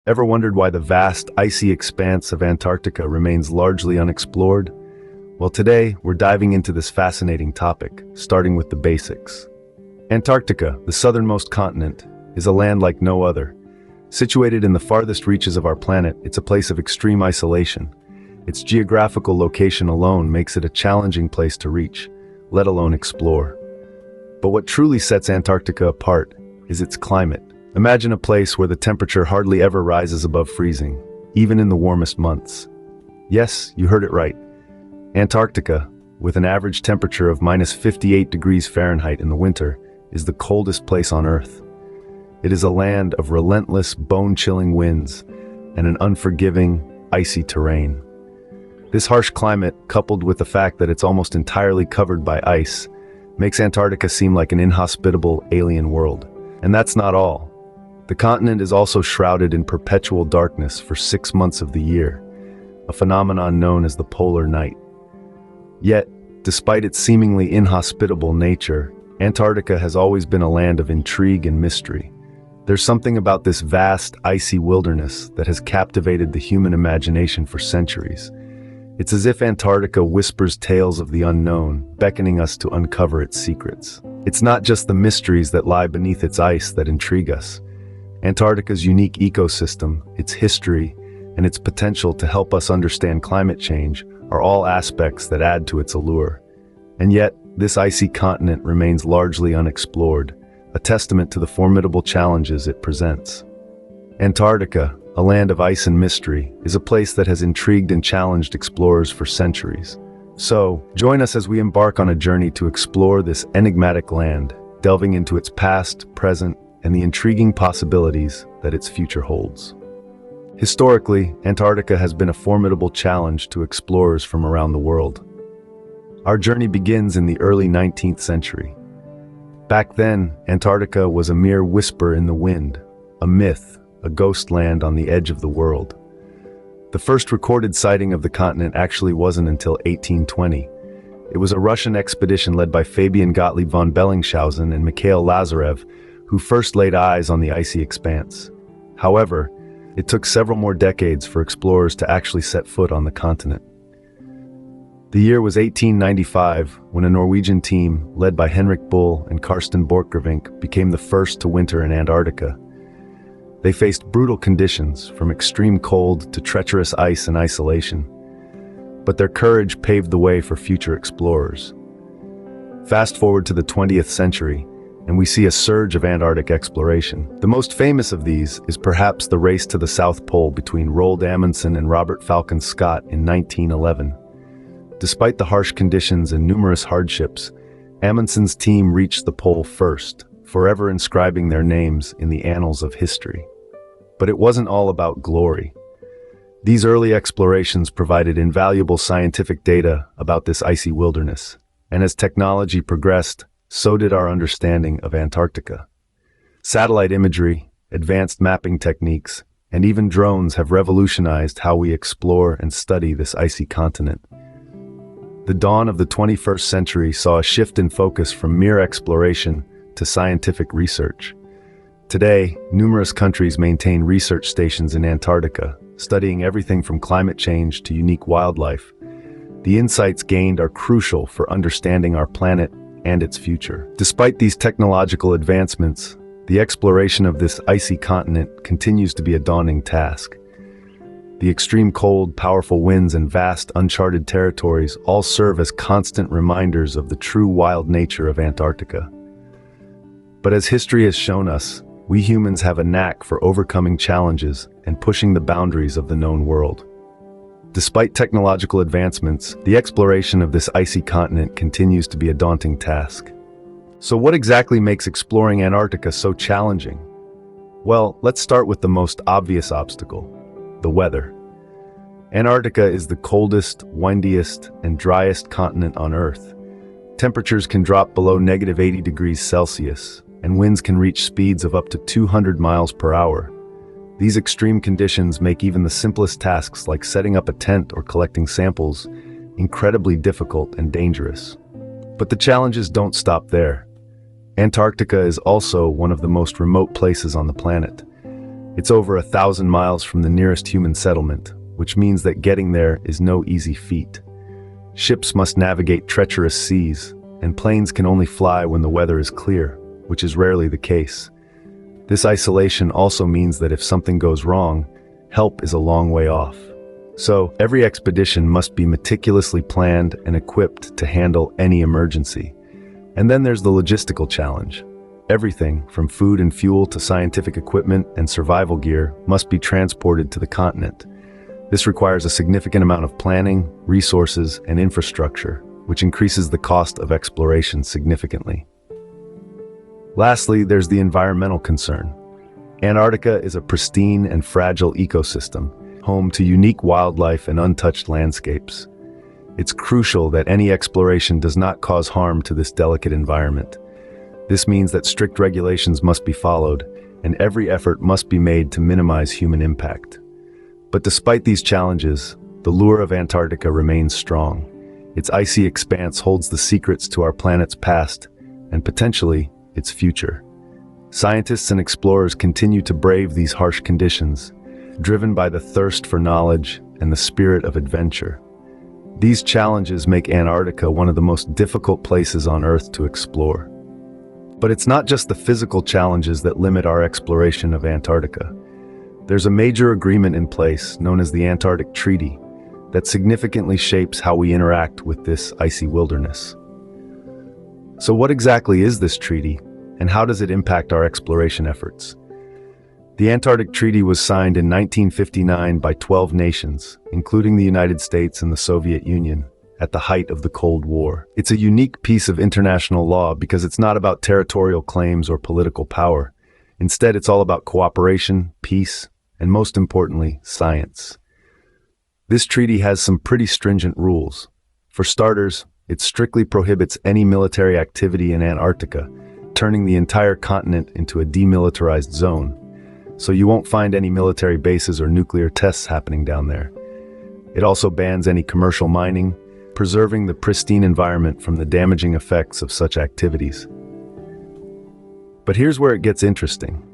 Ever wondered why the vast, icy expanse of Antarctica remains largely unexplored? Well, today, we're diving into this fascinating topic, starting with the basics. Antarctica, the southernmost continent, is a land like no other. Situated in the farthest reaches of our planet, it's a place of extreme isolation. Its geographical location alone makes it a challenging place to reach, let alone explore. But what truly sets Antarctica apart is its climate. Imagine a place where the temperature hardly ever rises above freezing, even in the warmest months. Yes, you heard it right. Antarctica, with an average temperature of -58 degrees Fahrenheit in the winter, is the coldest place on Earth. It is a land of relentless, bone-chilling winds and an unforgiving, icy terrain. This harsh climate, coupled with the fact that it's almost entirely covered by ice, makes Antarctica seem like an inhospitable alien world. And that's not all. The continent is also shrouded in perpetual darkness for 6 months of the year, a phenomenon known as the polar night. Yet, despite its seemingly inhospitable nature, Antarctica has always been a land of intrigue and mystery. There's something about this vast, icy wilderness that has captivated the human imagination for centuries. It's as if Antarctica whispers tales of the unknown, beckoning us to uncover its secrets. It's not just the mysteries that lie beneath its ice that intrigue us. Antarctica's unique ecosystem, its history, and its potential to help us understand climate change are all aspects that add to its allure. And yet, this icy continent remains largely unexplored, a testament to the formidable challenges it presents. Antarctica, a land of ice and mystery, is a place that has intrigued and challenged explorers for centuries. So, join us as we embark on a journey to explore this enigmatic land, delving into its past, present, and the intriguing possibilities that its future holds. Historically, Antarctica has been a formidable challenge to explorers from around the world. Our journey begins in the early 19th century. Back then, Antarctica was a mere whisper in the wind, a myth, a ghost land on the edge of the world. The first recorded sighting of the continent actually wasn't until 1820. It was a Russian expedition led by Fabian Gottlieb von Bellingshausen and Mikhail Lazarev who first laid eyes on the icy expanse. However, it took several more decades for explorers to actually set foot on the continent. The year was 1895 when a Norwegian team, led by Henrik Bull and Karsten Borchgrevink, became the first to winter in Antarctica. They faced brutal conditions, from extreme cold to treacherous ice and isolation. But their courage paved the way for future explorers. Fast forward to the 20th century, and we see a surge of Antarctic exploration. The most famous of these is perhaps the race to the South Pole between Roald Amundsen and Robert Falcon Scott in 1911. Despite the harsh conditions and numerous hardships, Amundsen's team reached the pole first, forever inscribing their names in the annals of history. But it wasn't all about glory. These early explorations provided invaluable scientific data about this icy wilderness, and as technology progressed, so did our understanding of Antarctica. Satellite imagery, advanced mapping techniques, and even drones have revolutionized how we explore and study this icy continent. The dawn of the 21st century saw a shift in focus from mere exploration to scientific research. Today, numerous countries maintain research stations in Antarctica, studying everything from climate change to unique wildlife. The insights gained are crucial for understanding our planet and its future. Despite these technological advancements, the exploration of this icy continent continues to be a daunting task. The extreme cold, powerful winds, and vast, uncharted territories all serve as constant reminders of the true wild nature of Antarctica. But as history has shown us, we humans have a knack for overcoming challenges and pushing the boundaries of the known world. Despite technological advancements, the exploration of this icy continent continues to be a daunting task. So what exactly makes exploring Antarctica so challenging? Well, let's start with the most obvious obstacle: the weather. Antarctica is the coldest, windiest, and driest continent on Earth. Temperatures can drop below -80 degrees Celsius, and winds can reach speeds of up to 200 miles per hour. These extreme conditions make even the simplest tasks like setting up a tent or collecting samples incredibly difficult and dangerous. But the challenges don't stop there. Antarctica is also one of the most remote places on the planet. It's over 1,000 miles from the nearest human settlement, which means that getting there is no easy feat. Ships must navigate treacherous seas, and planes can only fly when the weather is clear, which is rarely the case. This isolation also means that if something goes wrong, help is a long way off. So, every expedition must be meticulously planned and equipped to handle any emergency. And then there's the logistical challenge. Everything, from food and fuel to scientific equipment and survival gear, must be transported to the continent. This requires a significant amount of planning, resources, and infrastructure, which increases the cost of exploration significantly. Lastly, there's the environmental concern. Antarctica is a pristine and fragile ecosystem, home to unique wildlife and untouched landscapes. It's crucial that any exploration does not cause harm to this delicate environment. This means that strict regulations must be followed, and every effort must be made to minimize human impact. But despite these challenges, the lure of Antarctica remains strong. Its icy expanse holds the secrets to our planet's past, and potentially, its future. Scientists and explorers continue to brave these harsh conditions, driven by the thirst for knowledge and the spirit of adventure. These challenges make Antarctica one of the most difficult places on Earth to explore. But it's not just the physical challenges that limit our exploration of Antarctica. There's a major agreement in place, known as the Antarctic Treaty, that significantly shapes how we interact with this icy wilderness. So what exactly is this treaty, and how does it impact our exploration efforts? The Antarctic Treaty was signed in 1959 by 12 nations, including the United States and the Soviet Union, at the height of the Cold War. It's a unique piece of international law because it's not about territorial claims or political power. Instead, it's all about cooperation, peace, and most importantly, science. This treaty has some pretty stringent rules. For starters, it strictly prohibits any military activity in Antarctica, turning the entire continent into a demilitarized zone. So you won't find any military bases or nuclear tests happening down there. It also bans any commercial mining, preserving the pristine environment from the damaging effects of such activities. But here's where it gets interesting.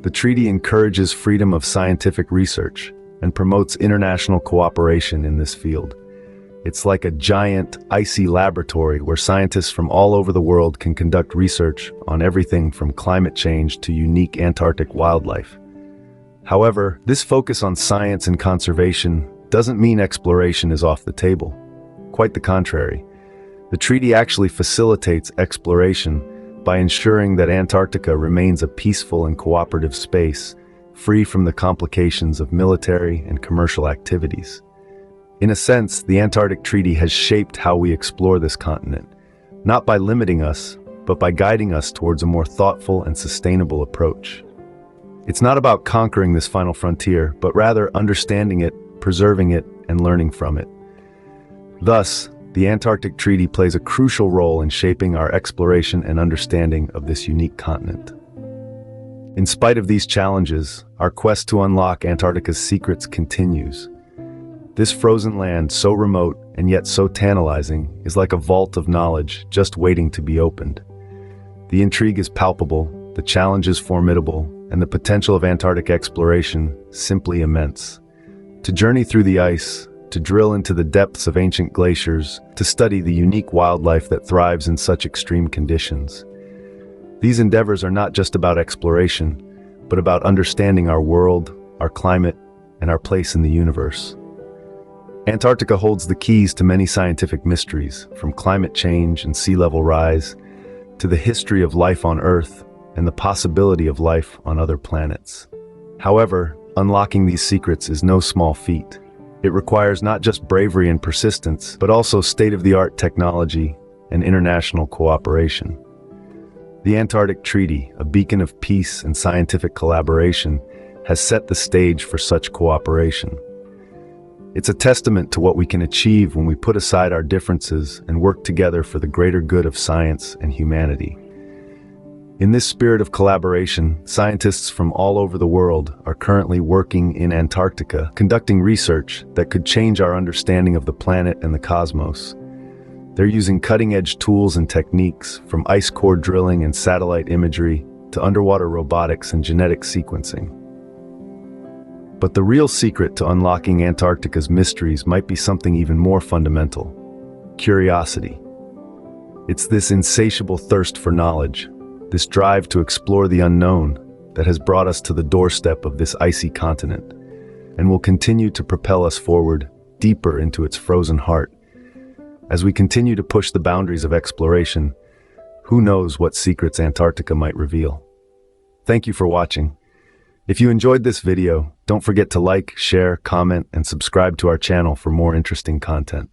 The treaty encourages freedom of scientific research and promotes international cooperation in this field. It's like a giant, icy laboratory where scientists from all over the world can conduct research on everything from climate change to unique Antarctic wildlife. However, this focus on science and conservation doesn't mean exploration is off the table. Quite the contrary. The treaty actually facilitates exploration by ensuring that Antarctica remains a peaceful and cooperative space, free from the complications of military and commercial activities. In a sense, the Antarctic Treaty has shaped how we explore this continent, not by limiting us, but by guiding us towards a more thoughtful and sustainable approach. It's not about conquering this final frontier, but rather understanding it, preserving it, and learning from it. Thus, the Antarctic Treaty plays a crucial role in shaping our exploration and understanding of this unique continent. In spite of these challenges, our quest to unlock Antarctica's secrets continues. This frozen land, so remote and yet so tantalizing, is like a vault of knowledge just waiting to be opened. The intrigue is palpable, the challenge is formidable, and the potential of Antarctic exploration simply immense. To journey through the ice, to drill into the depths of ancient glaciers, to study the unique wildlife that thrives in such extreme conditions. These endeavors are not just about exploration, but about understanding our world, our climate, and our place in the universe. Antarctica holds the keys to many scientific mysteries, from climate change and sea level rise, to the history of life on Earth and the possibility of life on other planets. However, unlocking these secrets is no small feat. It requires not just bravery and persistence, but also state-of-the-art technology and international cooperation. The Antarctic Treaty, a beacon of peace and scientific collaboration, has set the stage for such cooperation. It's a testament to what we can achieve when we put aside our differences and work together for the greater good of science and humanity. In this spirit of collaboration, scientists from all over the world are currently working in Antarctica, conducting research that could change our understanding of the planet and the cosmos. They're using cutting-edge tools and techniques, from ice core drilling and satellite imagery to underwater robotics and genetic sequencing. But the real secret to unlocking Antarctica's mysteries might be something even more fundamental: curiosity. It's this insatiable thirst for knowledge, this drive to explore the unknown, that has brought us to the doorstep of this icy continent, and will continue to propel us forward, deeper into its frozen heart. As we continue to push the boundaries of exploration, who knows what secrets Antarctica might reveal? Thank you for watching. If you enjoyed this video, don't forget to like, share, comment, and subscribe to our channel for more interesting content.